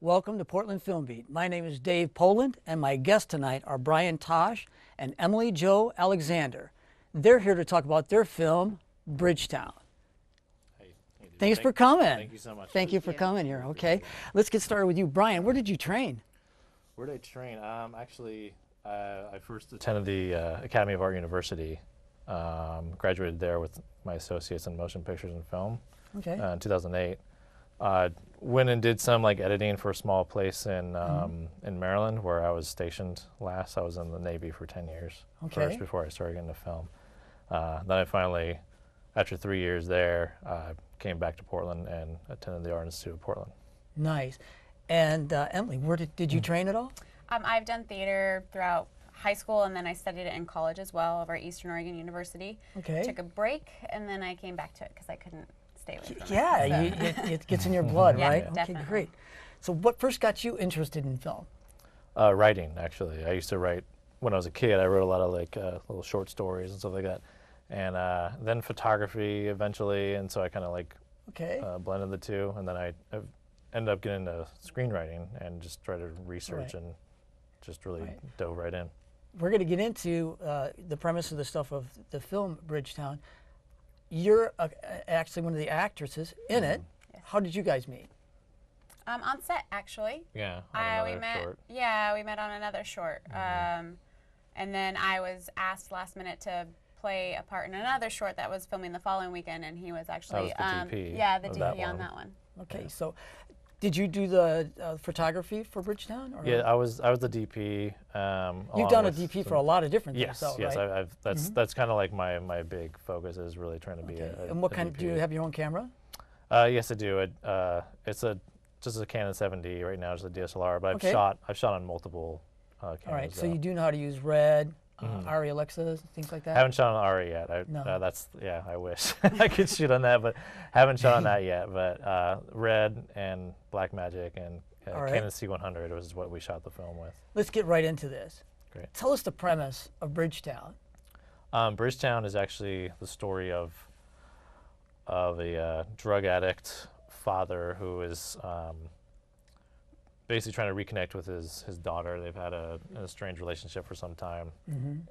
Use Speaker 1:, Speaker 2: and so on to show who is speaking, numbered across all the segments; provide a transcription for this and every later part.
Speaker 1: Welcome to Portland Film Beat. My name is Dave Poland, and my guests tonight are Brian Tosh and Emily Jo Alexander. They're here to talk about their film, Bridgetown.
Speaker 2: Hey,
Speaker 1: Thanks for coming.
Speaker 2: Thank you so much.
Speaker 1: Thank you for coming here. Okay, let's get started with you. Brian, where did you train?
Speaker 2: Where did I train? Actually, I first attended the Academy of Art University. Graduated there with my associates in motion pictures and film in 2008. Went and did some like editing for a small place in Maryland where I was stationed last. I was in the Navy for 10 years first before I started getting into film. Then I finally, after 3 years there, came back to Portland and attended the Art Institute of Portland.
Speaker 1: Nice. And Emily, where did you train at all?
Speaker 3: I've done theater throughout high school, and then I studied it in college as well over at Eastern Oregon University.
Speaker 1: Okay.
Speaker 3: Took a break, and then I came back to it because I couldn't stay away from
Speaker 1: it. So. It gets in your blood,
Speaker 3: yeah,
Speaker 1: right?
Speaker 3: Definitely.
Speaker 1: Okay, great. So what first got you interested in film?
Speaker 2: Writing, actually. I used to write, when I was a kid, I wrote a lot of like little short stories and stuff like that. And then photography eventually, and so I kind of like blended the two. And then I ended up getting into screenwriting and just started research and just really dove right in.
Speaker 1: We're going to get into the premise of the stuff of the film Bridgetown. You're actually one of the actresses in it.
Speaker 3: Yes.
Speaker 1: How did you guys meet?
Speaker 3: On set, actually.
Speaker 2: Yeah,
Speaker 3: we met. Short. Yeah, we met on another short. And then I was asked last minute to play a part in another short that was filming the following weekend, and he was actually
Speaker 2: the DP.
Speaker 3: Yeah, the DP on that one.
Speaker 1: Okay, so did you do the photography for Bridgetown? Or?
Speaker 2: Yeah, I was the DP.
Speaker 1: You've done a DP for a lot of different things.
Speaker 2: Yes, yes.
Speaker 1: Right?
Speaker 2: That's kind of like my big focus is really trying to be a.
Speaker 1: And what kind? Do you have your own camera?
Speaker 2: Yes, I do. It's just a Canon 7D right now, just a DSLR. But I've shot on multiple cameras.
Speaker 1: All right, so you do know how to use Red, ARRI Alexas, things like that.
Speaker 2: Haven't shot on ARRI yet. No. I wish I could shoot on that, but haven't shot on that yet. But Red and Blackmagic and Canon C100 was what we shot the film with.
Speaker 1: Let's get right into this.
Speaker 2: Great.
Speaker 1: Tell us the premise of Bridgetown.
Speaker 2: Bridgetown is actually the story of a drug addict father who is basically trying to reconnect with his daughter. They've had an estranged relationship for some time,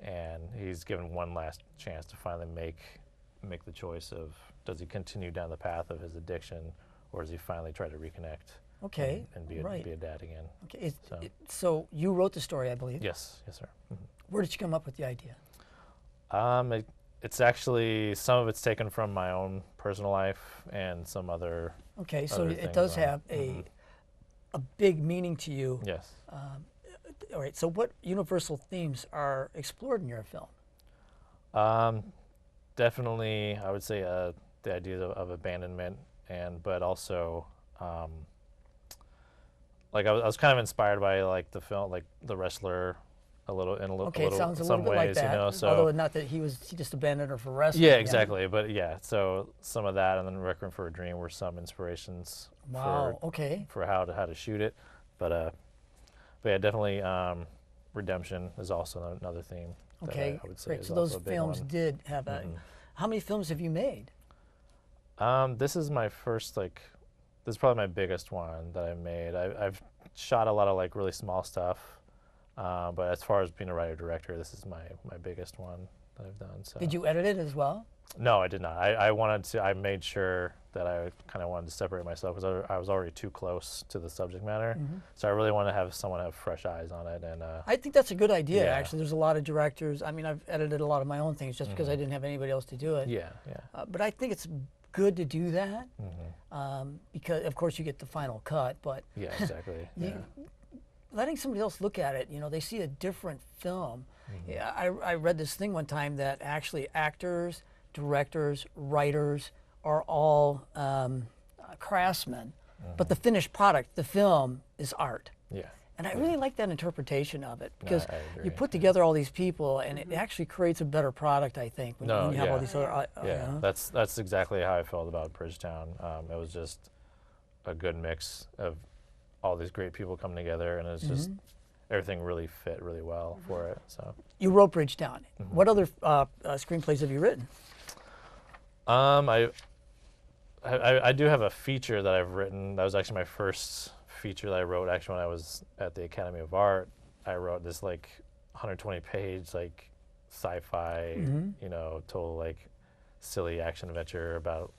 Speaker 2: and he's given one last chance to finally make the choice of, does he continue down the path of his addiction, or does he finally try to reconnect and be a dad again.
Speaker 1: Okay. So you wrote the story, I believe.
Speaker 2: Yes, sir.
Speaker 1: Where did you come up with the idea?
Speaker 2: It's actually, some of it's taken from my own personal life and some other.
Speaker 1: Okay, so it does have a big meaning to you.
Speaker 2: Yes.
Speaker 1: All right, so what universal themes are explored in your film?
Speaker 2: Definitely, I would say the idea of abandonment, but also like I was kind of inspired by like the film, like The Wrestler, a little
Speaker 1: it sounds a
Speaker 2: some
Speaker 1: little bit
Speaker 2: ways,
Speaker 1: like that.
Speaker 2: you know. So
Speaker 1: although not that he just abandoned her for wrestling.
Speaker 2: Yeah, exactly. But yeah, so some of that, and then Requiem for a Dream were some inspirations.
Speaker 1: Wow.
Speaker 2: For how to shoot it, but yeah, definitely redemption is also another theme.
Speaker 1: Okay,
Speaker 2: I would say
Speaker 1: great. So those films did have a. How many films have you made?
Speaker 2: This is my first this is probably my biggest one that I've made. I've shot a lot of like really small stuff, but as far as being a writer-director, this is my biggest one that I've done. So.
Speaker 1: Did you edit it as well?
Speaker 2: No, I did not. I wanted to. I made sure that I kind of wanted to separate myself because I was already too close to the subject matter. So I really want to have someone have fresh eyes on it. And
Speaker 1: I think that's a good idea. Actually, there's a lot of directors. I mean, I've edited a lot of my own things just because I didn't have anybody else to do it.
Speaker 2: Yeah.
Speaker 1: But I think it's good to do that because, of course, you get the final cut. But
Speaker 2: yeah, exactly.
Speaker 1: letting somebody else look at it, they see a different film. Yeah, I read this thing one time that actually actors, directors, writers are all craftsmen, but the finished product, the film, is art.
Speaker 2: Yeah.
Speaker 1: And I really like that interpretation of it because you put together all these people and it actually creates a better product, I think, when you have all these other.
Speaker 2: That's exactly how I felt about Bridgetown. It was just a good mix of all these great people coming together, and it's just everything really fit really well for it. So
Speaker 1: you wrote Bridgetown. What other screenplays have you written?
Speaker 2: I do have a feature that I've written. That was actually my first feature that I wrote actually when I was at the Academy of Art. I wrote this like 120-page like sci-fi, you know, total like silly action adventure about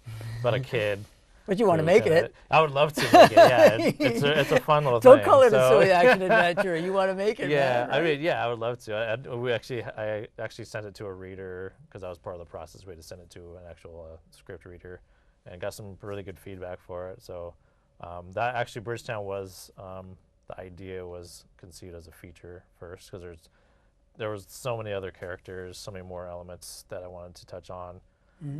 Speaker 2: a kid.
Speaker 1: But you want to make it.
Speaker 2: I would love to make it. Yeah, it's a fun little thing.
Speaker 1: Don't call it a silly action adventure. You want to make it.
Speaker 2: Yeah,
Speaker 1: man, right?
Speaker 2: I mean, yeah, I would love to. I actually sent it to a reader because I was part of the process. We had to send it to an actual script reader, and got some really good feedback for it. So that actually Bridgetown was the idea was conceived as a feature first because there was so many other characters, so many more elements that I wanted to touch on.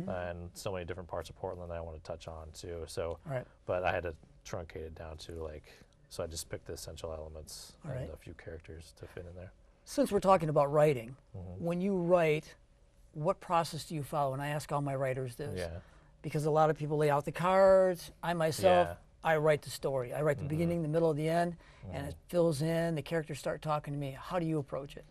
Speaker 2: And so many different parts of Portland that I want to touch on too. So, but I had to truncate it down to like, so I just picked the essential elements and a few characters to fit in there.
Speaker 1: Since we're talking about writing, when you write, what process do you follow? And I ask all my writers this, because a lot of people lay out the cards. I myself, I write the story. I write the beginning, the middle, the end, and it fills in. The characters start talking to me. How do you approach it?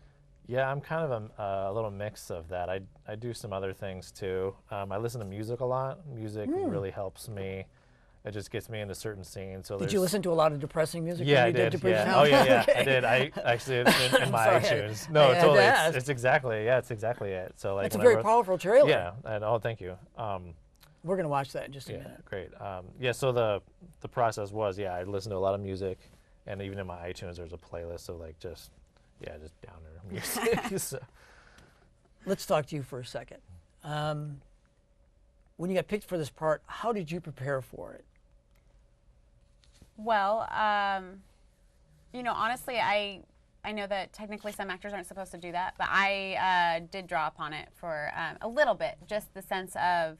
Speaker 2: Yeah, I'm kind of a little mix of that. I do some other things too. I listen to music a lot. Music really helps me. It just gets me into certain scenes. So
Speaker 1: did you listen to a lot of depressing music?
Speaker 2: Yeah,
Speaker 1: when
Speaker 2: I
Speaker 1: you
Speaker 2: did.
Speaker 1: Yeah.
Speaker 2: Oh yeah, I did. I actually in my iTunes. No, totally. It's exactly. Yeah, it's exactly it. So like
Speaker 1: it's a very powerful trailer.
Speaker 2: Yeah, and thank you.
Speaker 1: We're gonna watch that in just a minute.
Speaker 2: Great. Yeah, so the process was I listened to a lot of music, and even in my iTunes there's a playlist of like just downer music. So.
Speaker 1: Let's talk to you for a second. When you got picked for this part, how did you prepare for it?
Speaker 3: Well, you know, honestly, I know that technically some actors aren't supposed to do that, but I did draw upon it for a little bit, just the sense of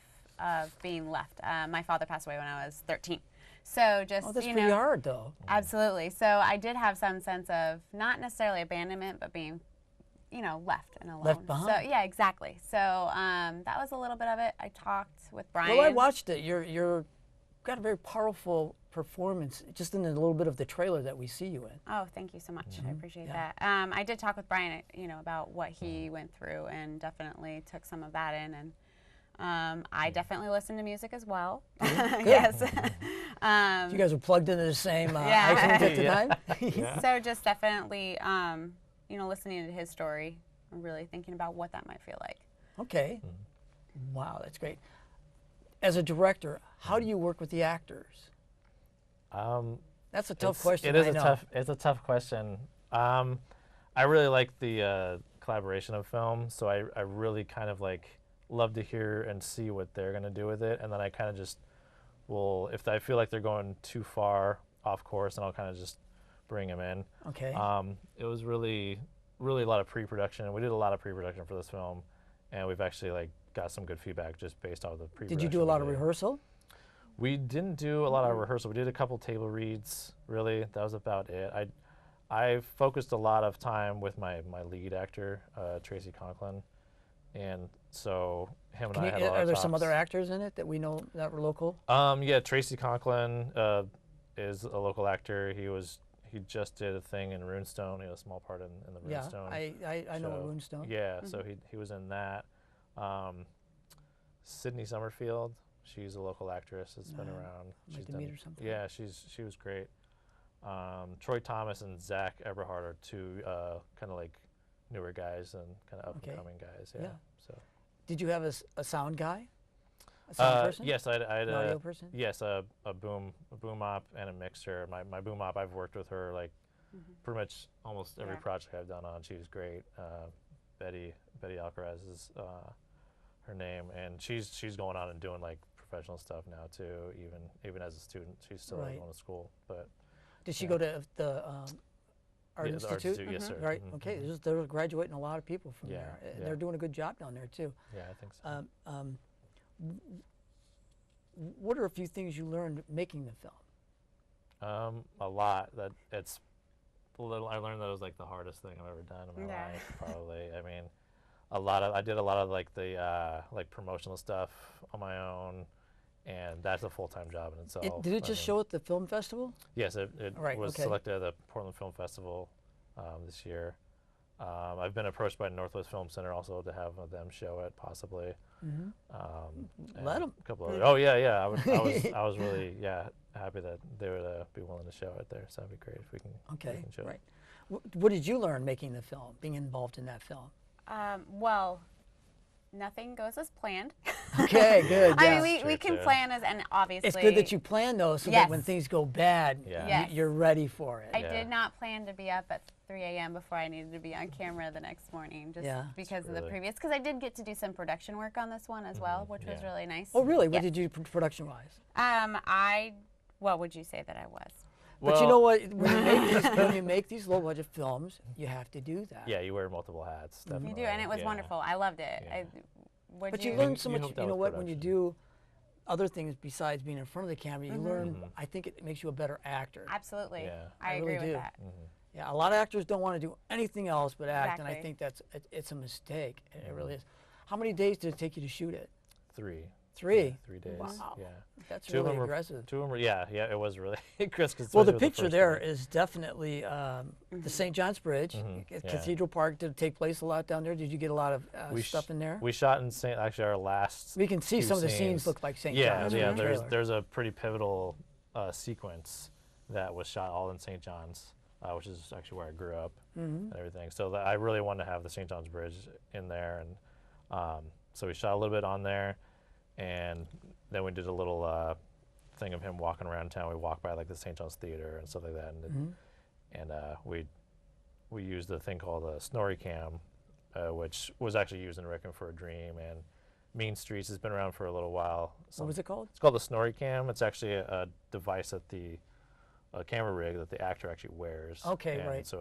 Speaker 3: being left. My father passed away when I was 13. So just,
Speaker 1: that's pretty hard, though.
Speaker 3: Absolutely. So I did have some sense of not necessarily abandonment, but being, you know, left and alone.
Speaker 1: Left behind.
Speaker 3: So yeah, exactly. So that was a little bit of it. I talked with Brian.
Speaker 1: Well, I watched it. You're got a very powerful performance just in a little bit of the trailer that we see you in.
Speaker 3: Oh, thank you so much. I appreciate that. I did talk with Brian, you know, about what he went through, and definitely took some of that in. And I definitely listen to music as well. Yes.
Speaker 1: You guys are plugged into the same iTunes at the time?
Speaker 3: So just definitely, you know, listening to his story and really thinking about what that might feel like.
Speaker 1: Okay. Wow, that's great. As a director, how do you work with the actors?
Speaker 2: That's
Speaker 1: a tough question.
Speaker 2: It's a tough question. I really like the collaboration of film, so I really kind of like love to hear and see what they're going to do with it, and then I kind of just will, if I feel like they're going too far off course, then I'll kind of just bring them in.
Speaker 1: Okay.
Speaker 2: It was really a lot of pre-production. We did a lot of pre-production for this film, and we've actually like got some good feedback just based off the pre-production.
Speaker 1: Did you do a lot of rehearsal?
Speaker 2: We didn't do a lot of rehearsal. We did a couple table reads, really. That was about it. I focused a lot of time with my lead actor, Tracy Conklin, and so him and I had a lot of
Speaker 1: Are there
Speaker 2: talks.
Speaker 1: some other actors in it that we know that were local?
Speaker 2: Yeah, Tracy Conklin is a local actor. He just did a thing in Runestone. He had a small part in the Runestone.
Speaker 1: Yeah, I know Runestone.
Speaker 2: Yeah, so he was in that. Sydney Summerfield, she's a local actress that's been around.
Speaker 1: I'd like to meet her sometime.
Speaker 2: Yeah, she was great. Troy Thomas and Zach Eberhard are two kind of like newer guys and kind of up and coming guys. Yeah. So.
Speaker 1: Did you have a sound guy? A sound person?
Speaker 2: Yes, I had
Speaker 1: an audio person.
Speaker 2: Yes, a boom op and a mixer. My boom op, I've worked with her like pretty much almost every project I've done on. She was great. Betty Alcaraz is her name, and she's going on and doing like professional stuff now too. Even as a student, she's still going to school. But
Speaker 1: did she go to the Art Institute?
Speaker 2: The Art Institute, yes, sir.
Speaker 1: Right. Okay. They're graduating a lot of people from there.
Speaker 2: Yeah.
Speaker 1: They're doing a good job down there too.
Speaker 2: Yeah, I think so.
Speaker 1: What are a few things you learned making the film?
Speaker 2: A lot. I learned that it was like the hardest thing I've ever done in my life. Probably. I mean, I did a lot of like the like promotional stuff on my own, and that's a full-time job in itself.
Speaker 1: Did it just show at the film festival?
Speaker 2: Yes, it
Speaker 1: Right,
Speaker 2: was
Speaker 1: okay.
Speaker 2: selected at the Portland Film Festival this year. I've been approached by Northwest Film Center also to have them show it possibly.
Speaker 1: Let them.
Speaker 2: A couple other. Oh yeah. I was really happy that they would be willing to show it there. So that'd be great if we can.
Speaker 1: Okay,
Speaker 2: we can show
Speaker 1: right.
Speaker 2: it.
Speaker 1: What did you learn making the film, being involved in that film?
Speaker 3: Well, nothing goes as planned.
Speaker 1: Okay, good.
Speaker 3: I
Speaker 1: yeah.
Speaker 3: mean, we can
Speaker 2: True.
Speaker 3: plan and obviously.
Speaker 1: It's good that you plan those so that when
Speaker 3: Yes.
Speaker 1: things go bad,
Speaker 2: Yeah.
Speaker 3: Yes.
Speaker 1: you're ready for it.
Speaker 3: I did not plan to be up at 3 a.m. before I needed to be on camera the next morning, just
Speaker 1: Yeah.
Speaker 3: because of the
Speaker 2: Really-
Speaker 3: previous. Because I did get to do some production work on this one as well, which was
Speaker 2: Yeah.
Speaker 3: really nice.
Speaker 1: Oh, really? What
Speaker 3: Yes.
Speaker 1: did you do production-wise?
Speaker 3: What would you say that I was?
Speaker 1: But you know what? When you make these low-budget films, you have to do that.
Speaker 2: Yeah, you wear multiple hats.
Speaker 3: You
Speaker 2: Definitely.
Speaker 3: do, and it was
Speaker 2: yeah.
Speaker 3: wonderful. I loved it.
Speaker 2: Yeah.
Speaker 1: But you learn
Speaker 2: And
Speaker 1: so
Speaker 2: you
Speaker 1: much.
Speaker 2: hope that
Speaker 1: You know
Speaker 2: with
Speaker 1: what? When you
Speaker 2: production.
Speaker 1: do other things besides being in front of the camera, you learn. I think it makes you a better actor.
Speaker 3: Absolutely.
Speaker 2: Yeah.
Speaker 3: I
Speaker 1: I
Speaker 3: agree
Speaker 1: really
Speaker 3: with
Speaker 1: do.
Speaker 3: that.
Speaker 1: Yeah, a lot of actors don't want to do anything else but act, and I
Speaker 3: Exactly.
Speaker 1: think it's a mistake. It really is. How many days did it take you to shoot it?
Speaker 2: 3.
Speaker 1: 3.
Speaker 2: 3 days.
Speaker 1: Wow.
Speaker 2: Yeah.
Speaker 1: That's
Speaker 2: Two of
Speaker 1: really
Speaker 2: them were-
Speaker 1: aggressive.
Speaker 2: 2 of them were. Yeah. It was really aggressive.
Speaker 1: Well, the
Speaker 2: especially with
Speaker 1: picture
Speaker 2: first
Speaker 1: there
Speaker 2: one.
Speaker 1: is definitely the St. John's Bridge,
Speaker 2: yeah.
Speaker 1: Cathedral Park. Did it take place a lot down there? Did you get a lot of stuff in there?
Speaker 2: We shot in actually our last.
Speaker 1: We can see
Speaker 2: 2
Speaker 1: some of the scenes look like St.
Speaker 2: Yeah,
Speaker 1: John's.
Speaker 2: yeah.
Speaker 1: from the trailer.
Speaker 2: There's a pretty pivotal sequence that was shot all in St. John's, which is actually where I grew up and everything. So I really wanted to have the St. John's Bridge in there, and so we shot a little bit on there, and then we did a little thing of him walking around town. We walked by like the St. John's Theater and stuff like that, and we used a thing called a Snorri Cam, which was actually used in Requiem for a Dream and Mean Streets. Has been around for a little while.
Speaker 1: What was it called?
Speaker 2: It's called the Snorri Cam. It's actually a device that a camera rig that the actor actually wears.
Speaker 1: Okay,
Speaker 2: and
Speaker 1: right.
Speaker 2: So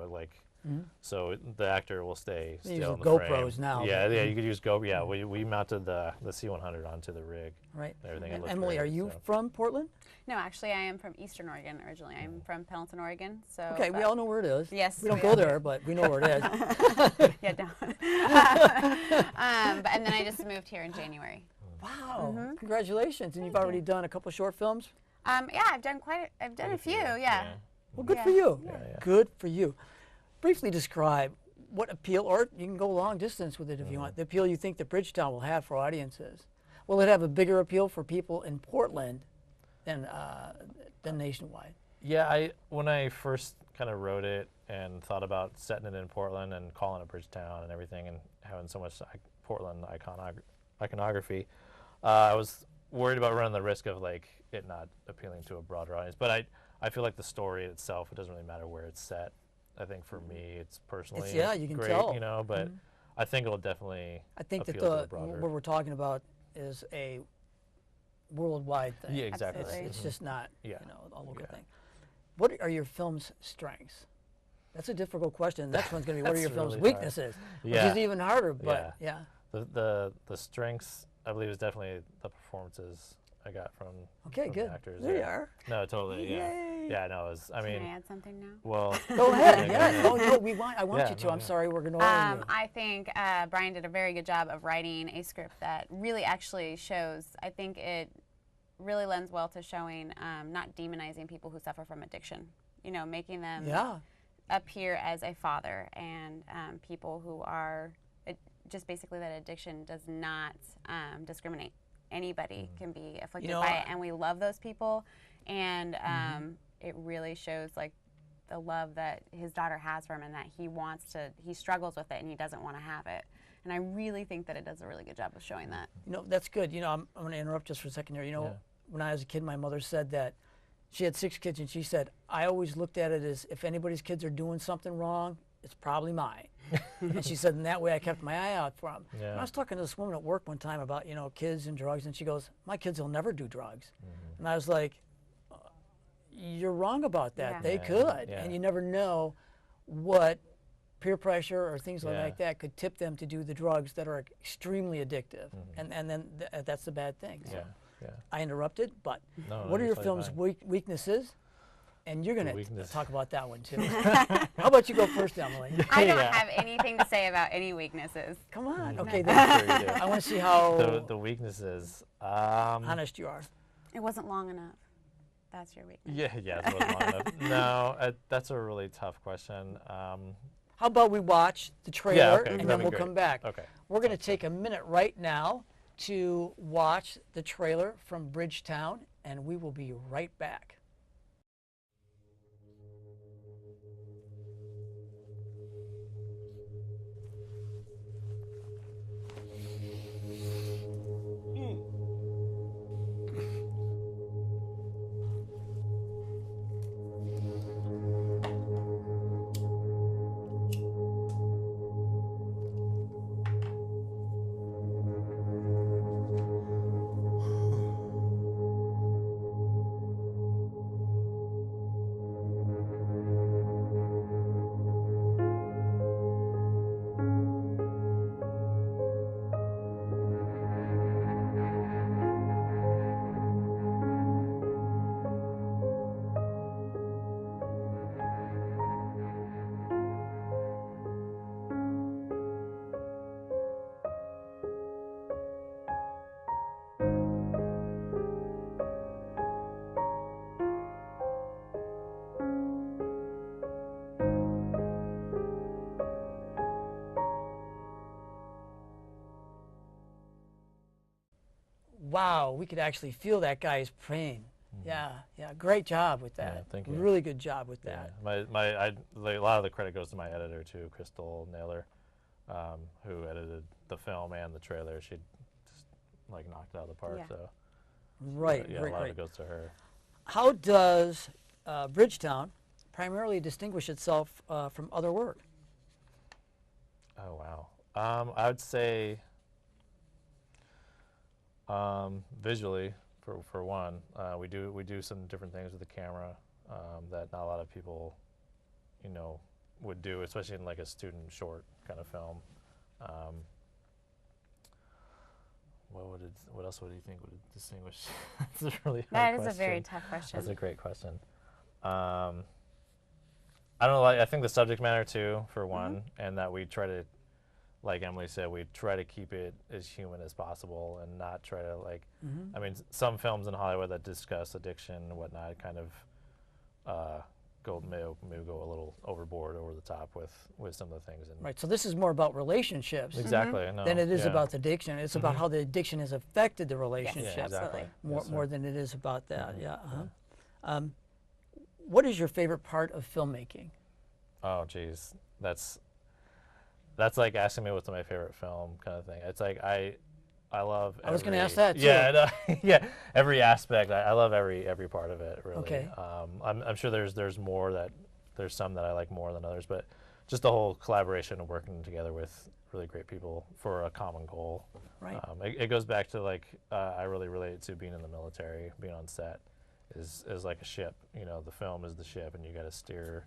Speaker 2: so the actor will stay
Speaker 1: They
Speaker 2: still
Speaker 1: use
Speaker 2: in the
Speaker 1: GoPros
Speaker 2: frame.
Speaker 1: now,
Speaker 2: Yeah,
Speaker 1: but-
Speaker 2: yeah, you could use GoPro. Yeah, we mounted the C100 onto the rig.
Speaker 1: Right.
Speaker 2: And everything. It looked
Speaker 1: Emily,
Speaker 2: great,
Speaker 1: are you
Speaker 2: so.
Speaker 1: from Portland?
Speaker 3: No, actually, I am from Eastern Oregon originally. I'm from Pendleton, Oregon. So.
Speaker 1: Okay, we
Speaker 3: but-
Speaker 1: all know where it is.
Speaker 3: Yes,
Speaker 1: We don't
Speaker 3: we
Speaker 1: go
Speaker 3: all
Speaker 1: there, but we know where it is.
Speaker 3: Yeah, don't. And then I just moved here in January.
Speaker 1: Wow! Congratulations! And you've already done a couple short films.
Speaker 3: Yeah, I've done a few. Yeah.
Speaker 1: Well, good
Speaker 3: Yeah.
Speaker 1: for you.
Speaker 2: Yeah, yeah.
Speaker 1: Good for you. Briefly describe what appeal, or you can go long distance with it if you want, the appeal you think that Bridgetown will have for audiences. Will it have a bigger appeal for people in Portland than nationwide?
Speaker 2: Yeah, when I first kind of wrote it and thought about setting it in Portland and calling it Bridgetown and everything and having so much Portland iconography, I was worried about running the risk of like it not appealing to a broader audience. But I feel like the story itself, it doesn't really matter where it's set. I think for me, it's personally
Speaker 1: you can
Speaker 2: great,
Speaker 1: tell.
Speaker 2: you know. But I think it'll definitely
Speaker 1: I think that
Speaker 2: appeal to a broader.
Speaker 1: what we're talking about is a worldwide thing.
Speaker 2: Yeah, exactly.
Speaker 3: Absolutely.
Speaker 1: It's just not
Speaker 2: Yeah.
Speaker 1: a local
Speaker 2: Yeah.
Speaker 1: thing. What are your film's strengths? That's a difficult question. The next one's going to be what are your
Speaker 2: That's
Speaker 1: film's
Speaker 2: really hard.
Speaker 1: weaknesses?
Speaker 2: Yeah.
Speaker 1: Which is even harder, but yeah.
Speaker 2: The strengths, I believe, is definitely the performances I got from
Speaker 1: Okay,
Speaker 2: from
Speaker 1: good.
Speaker 2: the actors.
Speaker 1: There you
Speaker 2: yeah.
Speaker 1: are.
Speaker 2: No, totally.
Speaker 1: Yay.
Speaker 2: Yeah. Yeah. No, it was. I
Speaker 3: Can I
Speaker 2: mean,
Speaker 3: add something now?
Speaker 2: well.
Speaker 1: Go ahead.
Speaker 2: Yeah,
Speaker 1: Yeah.
Speaker 2: go
Speaker 1: Oh, no, I want
Speaker 2: Yeah,
Speaker 1: you to.
Speaker 2: no,
Speaker 1: I'm
Speaker 2: yeah.
Speaker 1: sorry, we're going to you.
Speaker 3: I think Brian did a very good job of writing a script that really actually shows. I think it really lends well to showing not demonizing people who suffer from addiction. You know, making them
Speaker 1: Yeah.
Speaker 3: appear as a father and people who are just basically that addiction does not discriminate. Anybody can be afflicted
Speaker 1: know,
Speaker 3: by it, and we love those people. And it really shows like the love that his daughter has for him, and that he struggles with it, and he doesn't want to have it. And I really think that it does a really good job of showing that.
Speaker 1: You know, that's good. You know, I'm going to interrupt just for a second here. You know,
Speaker 2: Yeah.
Speaker 1: when I was a kid, my mother said that she had 6 kids, and she said, I always looked at it as if anybody's kids are doing something wrong, it's probably mine. And she said, in that way, I kept my eye out for them.
Speaker 2: Yeah.
Speaker 1: And I was talking to this woman at work one time about, you know, kids and drugs, and she goes, my kids will never do drugs. And I was like, you're wrong about that.
Speaker 3: Yeah.
Speaker 1: They
Speaker 2: Yeah,
Speaker 1: could.
Speaker 2: yeah.
Speaker 1: And you never know what peer pressure or things
Speaker 2: Yeah.
Speaker 1: like that could tip them to do the drugs that are extremely addictive. And then that's the bad thing. So
Speaker 2: Yeah. Yeah.
Speaker 1: I interrupted, but
Speaker 2: No,
Speaker 1: what are
Speaker 2: you're
Speaker 1: your
Speaker 2: totally
Speaker 1: film's
Speaker 2: fine.
Speaker 1: weaknesses? And you're going to
Speaker 2: weakness.
Speaker 1: talk about that one too. How about you go first, Emily?
Speaker 3: I don't
Speaker 2: Yeah.
Speaker 3: have anything to say about any weaknesses.
Speaker 1: Come on.
Speaker 2: Mm.
Speaker 1: Okay,
Speaker 2: I'm
Speaker 1: then
Speaker 2: sure you do.
Speaker 1: I want to see how
Speaker 2: The weaknesses.
Speaker 1: honest you are.
Speaker 3: It wasn't long enough. That's your weakness.
Speaker 2: Yeah, it wasn't long enough. No, that's a really tough question.
Speaker 1: How about we watch the trailer
Speaker 2: Yeah, okay,
Speaker 1: and
Speaker 2: that'd
Speaker 1: then
Speaker 2: be
Speaker 1: we'll
Speaker 2: great.
Speaker 1: come back.
Speaker 2: Okay.
Speaker 1: We're going to take a minute right now to watch the trailer from Bridgetown, and we will be right back. Wow, we could actually feel that guy's pain. Yeah, great job with that.
Speaker 2: Yeah, thank you.
Speaker 1: Really good job with that.
Speaker 2: Yeah, a lot of the credit goes to my editor too, Crystal Naylor, who edited the film and the trailer. She just like knocked it out of the park.
Speaker 3: Yeah.
Speaker 2: So
Speaker 1: Right,
Speaker 2: yeah,
Speaker 1: right,
Speaker 2: a lot
Speaker 1: right.
Speaker 2: of it goes to her.
Speaker 1: How does Bridgetown primarily distinguish itself from other work?
Speaker 2: Oh wow. I would say visually, for one, we do some different things with the camera that not a lot of people, would do, especially in like a student short kind of film. What else would you think would distinguish? That's a really hard
Speaker 3: That is
Speaker 2: question.
Speaker 3: a very tough question.
Speaker 2: That's a great question. I don't know. I think the subject matter too, for one, and that we try to, like Emily said, we try to keep it as human as possible and not try to I mean, some films in Hollywood that discuss addiction and whatnot kind of maybe go a little overboard, over the top with some of the things. And
Speaker 1: Right, so this is more about relationships
Speaker 2: exactly. No,
Speaker 1: than it is
Speaker 2: yeah.
Speaker 1: about the addiction. It's about how the addiction has affected the relationship
Speaker 2: Yeah, exactly. Yes,
Speaker 1: more
Speaker 2: sir.
Speaker 1: than it is about that. Yeah. What is your favorite part of filmmaking?
Speaker 2: Oh, geez, that's like asking me what's my favorite film kind of thing. It's like I love.
Speaker 1: I was going to
Speaker 2: every-
Speaker 1: ask that, too.
Speaker 2: Yeah, no, yeah. Every aspect, I love every part of it. Really.
Speaker 1: Okay.
Speaker 2: I'm sure there's more there's some that I like more than others, but just the whole collaboration and working together with really great people for a common goal.
Speaker 1: Right.
Speaker 2: It goes back to I really relate to being in the military, being on set is like a ship. The film is the ship, and you got to steer.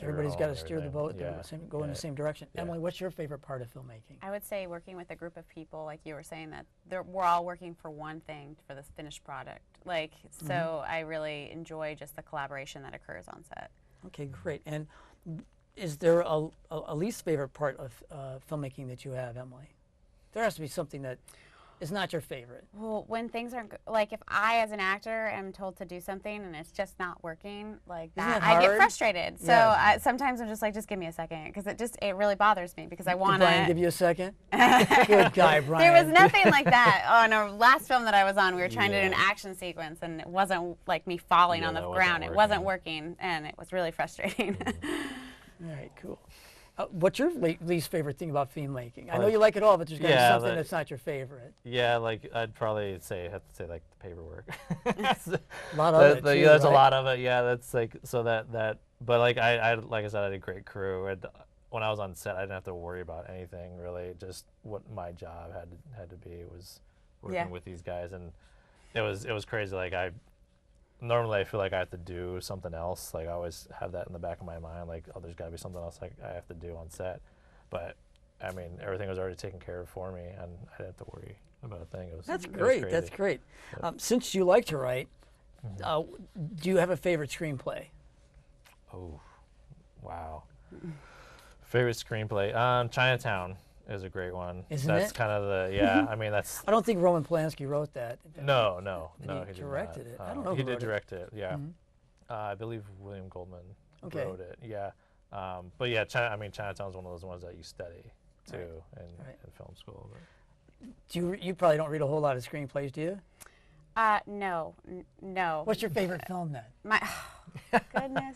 Speaker 1: Everybody's
Speaker 2: it
Speaker 1: got
Speaker 2: home
Speaker 1: to
Speaker 2: and
Speaker 1: steer the
Speaker 2: everything.
Speaker 1: boat,
Speaker 2: Yeah.
Speaker 1: go in the same direction.
Speaker 2: Yeah.
Speaker 1: Emily, what's your favorite part of filmmaking?
Speaker 3: I would say working with a group of people, like you were saying, that we're all working for one thing, for this finished product. So I really enjoy just the collaboration that occurs on set.
Speaker 1: Okay, great. And is there a least favorite part of filmmaking that you have, Emily? There has to be something that is not your favorite.
Speaker 3: Well, when things aren't like if I, as an actor, am told to do something and it's just not working, like that,
Speaker 1: that
Speaker 3: I get
Speaker 1: hard?
Speaker 3: frustrated. So
Speaker 1: Yeah.
Speaker 3: sometimes I'm just like, just give me a second, because it really bothers me because I want
Speaker 1: Did Brian give
Speaker 3: to.
Speaker 1: you a second? Good guy, Brian.
Speaker 3: There was nothing like that on a last film that I was on. We were trying to do an action sequence, and it wasn't like me falling
Speaker 2: Yeah,
Speaker 3: on the
Speaker 2: that wasn't
Speaker 3: ground. It wasn't working, and it was really frustrating.
Speaker 1: All right, cool. What's your least favorite thing about filmmaking? I know
Speaker 2: Like-
Speaker 1: you like it all, but there's got to be
Speaker 2: Yeah,
Speaker 1: something that's not your favorite.
Speaker 2: Yeah, I'd probably have to say the paperwork.
Speaker 1: A lot of it, too,
Speaker 2: That's a
Speaker 1: right?
Speaker 2: lot of it. Yeah, that's so that. But like I said, I had a great crew. And when I was on set, I didn't have to worry about anything really. Just what my job had to be was working with these guys, and it was crazy. Normally I feel like I have to do something else. I always have that in the back of my mind. There's got to be something else I have to do on set. But I mean, everything was already taken care of for me, and I didn't have to worry about a thing.
Speaker 1: That's
Speaker 2: it was
Speaker 1: great.
Speaker 2: crazy.
Speaker 1: That's great. Since you like to write, do you have a favorite screenplay?
Speaker 2: Oh, wow. Favorite screenplay? Chinatown. is a great one.
Speaker 1: Isn't
Speaker 2: That's
Speaker 1: it?
Speaker 2: kind of the I mean that's
Speaker 1: I don't think Roman Polanski wrote that.
Speaker 2: no,
Speaker 1: And he
Speaker 2: did
Speaker 1: directed
Speaker 2: not.
Speaker 1: it. I don't know
Speaker 2: He
Speaker 1: who
Speaker 2: did
Speaker 1: wrote it.
Speaker 2: direct it. Yeah, I believe William Goldman
Speaker 1: Okay.
Speaker 2: wrote it. Yeah, but yeah, Chinatown's one of those ones that you study too in film school. But.
Speaker 1: You probably don't read a whole lot of screenplays, do you?
Speaker 3: No, no.
Speaker 1: What's your favorite film then?
Speaker 3: My goodness.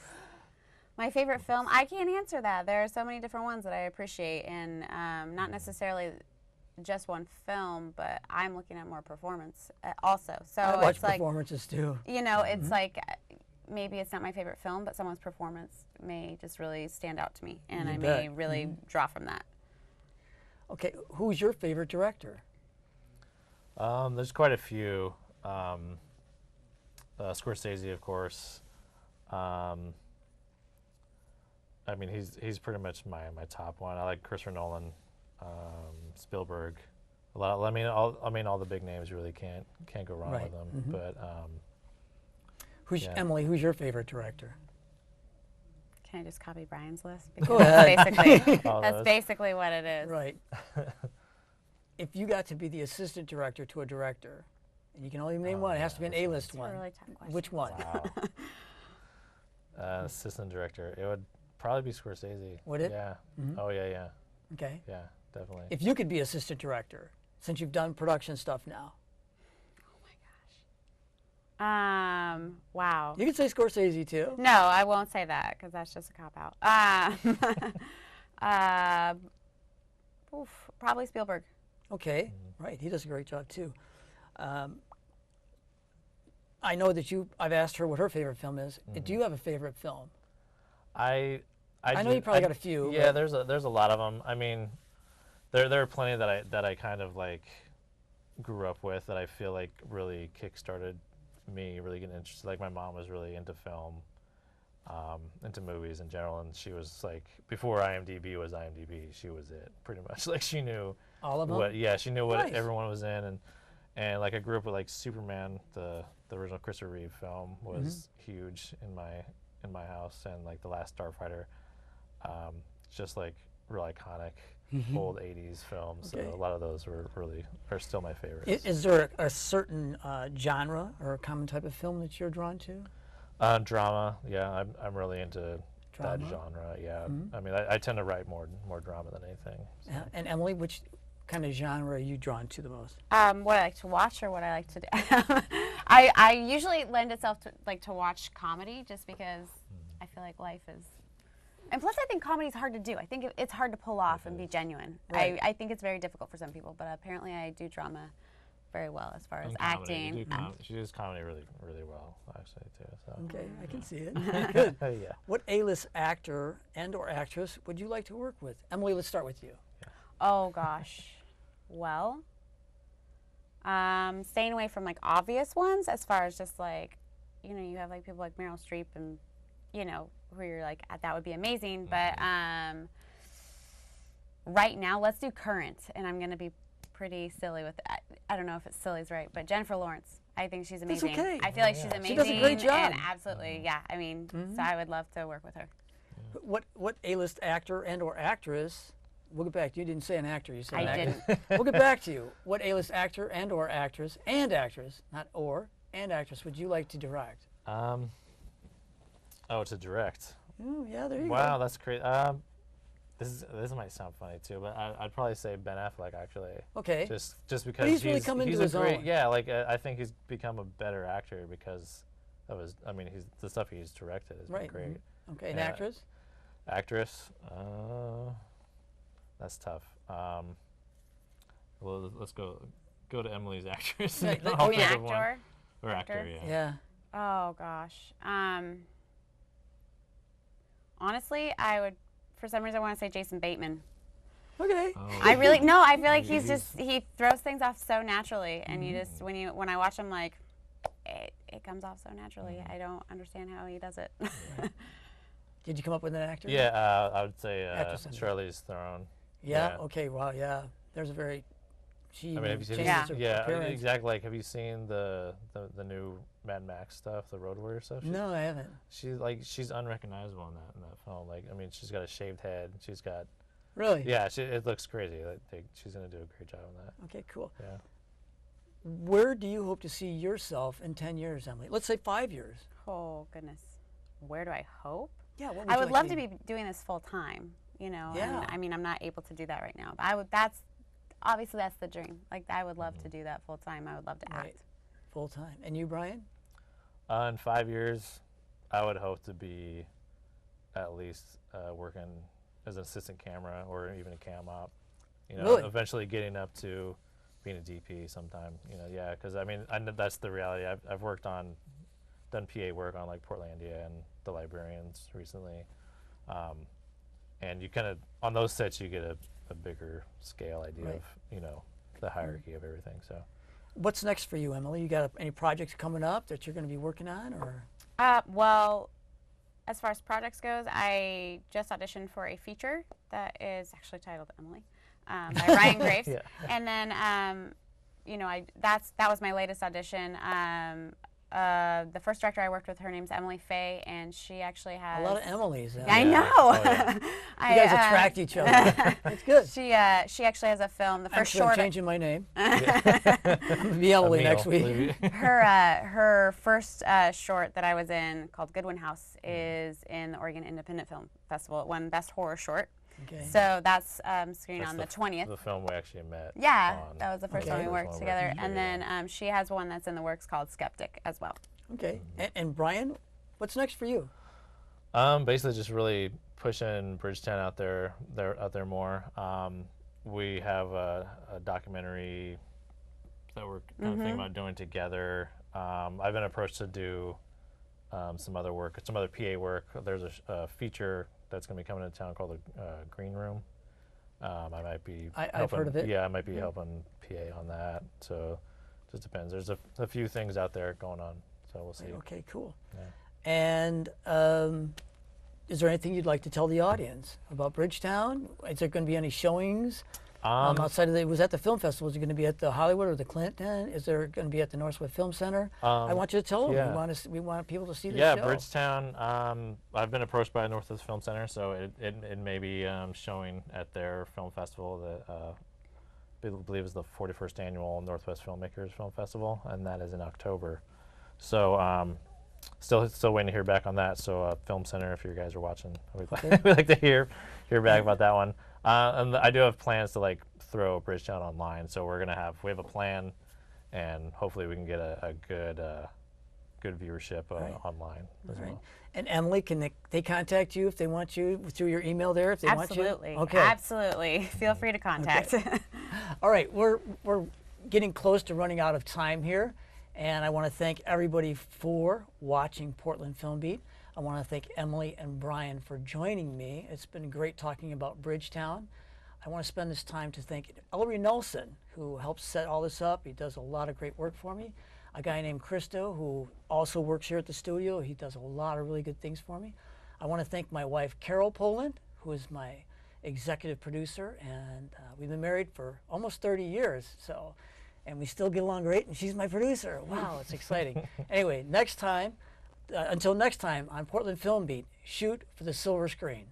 Speaker 3: My favorite film? I can't answer that. There are so many different ones that I appreciate, and not necessarily just one film, but I'm looking at more performance also. So
Speaker 1: I watch
Speaker 3: it's like,
Speaker 1: performances too.
Speaker 3: you know, it's like maybe it's not my favorite film, but someone's performance may just really stand out to me, and I may really draw from that.
Speaker 1: Okay, who's your favorite director?
Speaker 2: There's quite a few. Scorsese, of course. I mean, he's pretty much my top one. I like Christopher Nolan, Spielberg. A lot. I mean, all the big names really can't go wrong with them. But
Speaker 1: Emily? Who's your favorite director?
Speaker 3: Can I just copy Brian's list?
Speaker 1: Go ahead.
Speaker 3: That's basically what it is.
Speaker 1: Right. If you got to be the assistant director to a director, and you can only name one, it has to be an A-list one.
Speaker 3: That's a really tough question.
Speaker 1: Which one?
Speaker 2: Wow. Assistant director. It would probably be Scorsese.
Speaker 1: Would it?
Speaker 2: Yeah. Oh yeah.
Speaker 1: Okay.
Speaker 2: Yeah, definitely.
Speaker 1: If you could be assistant director, since you've done production stuff now.
Speaker 3: Oh my gosh. Wow.
Speaker 1: You can say Scorsese too.
Speaker 3: No, I won't say that because that's just a cop out. Probably Spielberg.
Speaker 1: Okay, right. He does a great job too. I know that I've asked her what her favorite film is. Do you have a favorite film?
Speaker 2: I
Speaker 1: know you probably got a few.
Speaker 2: Yeah, there's a lot of them. I mean, there are plenty that I kind of like grew up with that I feel like really kickstarted me really getting interested. Like my mom was really into film, into movies in general, and she was like, before IMDb was IMDb, she was it pretty much. Like she knew
Speaker 1: all of them.
Speaker 2: She knew what everyone was in, and like I grew up with like Superman, the original Christopher Reeve film was huge in my house, and like The Last Starfighter, just like real iconic old 80s films.
Speaker 1: Okay.
Speaker 2: So a lot of those are still my favorites.
Speaker 1: Is there a certain genre or a common type of film that you're drawn to?
Speaker 2: Drama, yeah, I'm really into that genre. Yeah, I mean, I tend to write more drama than anything. So.
Speaker 1: And Emily, which kind of genre are you drawn to the most?
Speaker 3: What I like to watch or what I like to do. I usually lend itself to like to watch comedy just because I feel like life is. And plus, I think comedy is hard to do. I think it's hard to pull off and be genuine.
Speaker 1: Right.
Speaker 3: I think it's very difficult for some people, but apparently I do drama very well as far as acting.
Speaker 2: She does comedy really, really well, actually, too. So.
Speaker 1: Okay, I can see it. Good.
Speaker 2: Yeah.
Speaker 1: What A-list actor and/or actress would you like to work with? Emily, let's start with you.
Speaker 3: Oh gosh, well, staying away from like obvious ones as far as just like, you know, you have like people like Meryl Streep and, you know, where you're like, that would be amazing. But right now, let's do current, and I'm gonna be pretty silly with it. I don't know if it's silly is right, but Jennifer Lawrence. I think she's amazing.
Speaker 1: That's okay.
Speaker 3: I feel like she's amazing.
Speaker 1: She does a great job.
Speaker 3: And absolutely, yeah. I mean, so I would love to work with her.
Speaker 1: What A-list actor and/or actress? We'll get back to you. You didn't say an actor. You said
Speaker 3: I
Speaker 1: an actor.
Speaker 3: didn't.
Speaker 1: We'll get back to you. What A-list actor and/or actress, not or, and actress would you like to direct?
Speaker 2: Oh, to direct.
Speaker 1: Oh, yeah, there you go.
Speaker 2: Wow, that's great. This might sound funny too, but I'd probably say Ben Affleck actually.
Speaker 1: Okay.
Speaker 2: Just because
Speaker 1: But he's really come into his
Speaker 2: great,
Speaker 1: own.
Speaker 2: Yeah, like I think he's become a better actor because of his. I mean, the stuff he's directed has been great.
Speaker 1: Okay, and actress?
Speaker 2: Actress, that's tough. Well, let's go to Emily's actress.
Speaker 1: Right,
Speaker 2: I'll
Speaker 3: An
Speaker 2: think of one.
Speaker 3: actor?
Speaker 2: Or actor, yeah.
Speaker 1: Yeah.
Speaker 3: Oh gosh. Honestly, I would. For some reason, I want to say Jason Bateman.
Speaker 1: Okay.
Speaker 2: Oh.
Speaker 3: I feel like he throws things off so naturally, and you just when I watch him, like it comes off so naturally. I don't understand how he does it.
Speaker 1: Did you come up with an actor?
Speaker 2: Yeah, I would say
Speaker 1: Actress.
Speaker 2: Charlize Theron.
Speaker 1: Yeah. Okay. Wow. Yeah. There's a very. She
Speaker 2: I mean, have you seen?
Speaker 3: Yeah.
Speaker 2: Yeah,
Speaker 1: appearance.
Speaker 2: exactly. Like, have you seen the new Mad Max stuff, the Road Warrior stuff?
Speaker 1: No, I haven't.
Speaker 2: She's unrecognizable in that film. Like, I mean, she's got a shaved head. She's got
Speaker 1: Really?
Speaker 2: Yeah, it looks crazy. She's going to do a great job on that.
Speaker 1: Okay, cool.
Speaker 2: Yeah.
Speaker 1: Where do you hope to see yourself in 10 years, Emily? Let's say 5 years.
Speaker 3: Oh, goodness. Where do I hope?
Speaker 1: Yeah, what would
Speaker 3: I
Speaker 1: you
Speaker 3: would
Speaker 1: like
Speaker 3: love to be doing this full time, you know.
Speaker 1: Yeah.
Speaker 3: And I mean, I'm not able to do that right now. But obviously that's the dream. Like, I would love to do that full time. I would love to act.
Speaker 1: Full time. And you, Brian?
Speaker 2: In 5 years, I would hope to be at least working as an assistant camera or even a cam op. You know,
Speaker 1: Really?
Speaker 2: eventually getting up to being a DP sometime. You know, yeah, because I mean, I know that's the reality. I've done PA work on like Portlandia and the Librarians recently, and you kind of on those sets you get a bigger scale idea of, you know, the hierarchy of everything. So,
Speaker 1: what's next for you, Emily? You got any projects coming up that you're going to be working on, or?
Speaker 3: Well, as far as projects goes, I just auditioned for a feature that is actually titled Emily, by Ryan Graves.
Speaker 2: Yeah.
Speaker 3: And then, you know, that was my latest audition. The first director I worked with, her name's Emily Faye, and she actually has
Speaker 1: A lot of Emilys.
Speaker 3: I know.
Speaker 2: Oh, yeah.
Speaker 1: You guys attract each other. It's good.
Speaker 3: She actually has a film. The first short.
Speaker 1: I'm changing my name. I'm gonna be Emily next week.
Speaker 3: Her first short that I was in, called Goodwin House, is in the Oregon Independent Film Festival. It won Best Horror Short.
Speaker 1: Okay.
Speaker 3: So that's screening
Speaker 2: That's
Speaker 3: on the 20th.
Speaker 2: The film we actually met.
Speaker 3: Yeah,
Speaker 2: on.
Speaker 3: that was the first
Speaker 1: Okay.
Speaker 3: time we worked together. And
Speaker 2: together.
Speaker 3: then she has one that's in the works called Skeptic as well.
Speaker 1: Okay. And Brian, what's next for you?
Speaker 2: Basically just really pushing Bridgetown out there more. We have a documentary that we're kind of thinking about doing together. I've been approached to do some other PA work. There's a feature that's going to be coming to town called the Green Room. I might be
Speaker 1: I've heard of it.
Speaker 2: Yeah, I might be helping PA on that. So just depends. There's a few things out there going on. So we'll see.
Speaker 1: Okay, cool.
Speaker 2: Yeah.
Speaker 1: And is there anything you'd like to tell the audience about Bridgetown? Is there going to be any showings outside of it was at the film festival? Is it going to be at the Hollywood or the Clinton? Is there going to be at the Northwest Film Center? I want you to tell them.
Speaker 2: yeah.
Speaker 1: We want people to see the
Speaker 2: Yeah,
Speaker 1: show.
Speaker 2: Bridgetown. I've been approached by Northwest Film Center, so it may be showing at their film festival that I believe is the 41st annual Northwest Filmmakers Film Festival, and that is in October. So still waiting to hear back on that. So Film Center, if you guys are watching, we'd like to hear back about that one. And I do have plans to like throw Bridgetown online. So we have a plan, and hopefully we can get a good viewership online as well.
Speaker 1: And Emily, can they contact you if they want you through your email there? If they
Speaker 3: Absolutely.
Speaker 1: Want you? Okay.
Speaker 3: Absolutely. Feel free to contact.
Speaker 1: Okay. All right, we're getting close to running out of time here, and I want to thank everybody for watching Portland Film Beat. I want to thank Emily and Brian for joining me. It's been great talking about Bridgetown. I want to spend this time to thank Ellery Nelson, who helps set all this up. He does a lot of great work for me. A guy named Christo, who also works here at the studio. He does a lot of really good things for me. I want to thank my wife, Carol Poland, who is my executive producer, and we've been married for almost 30 years, and we still get along great, and she's my producer. Wow, it's exciting. Anyway, until next time on Portland Film Beat, shoot for the silver screen.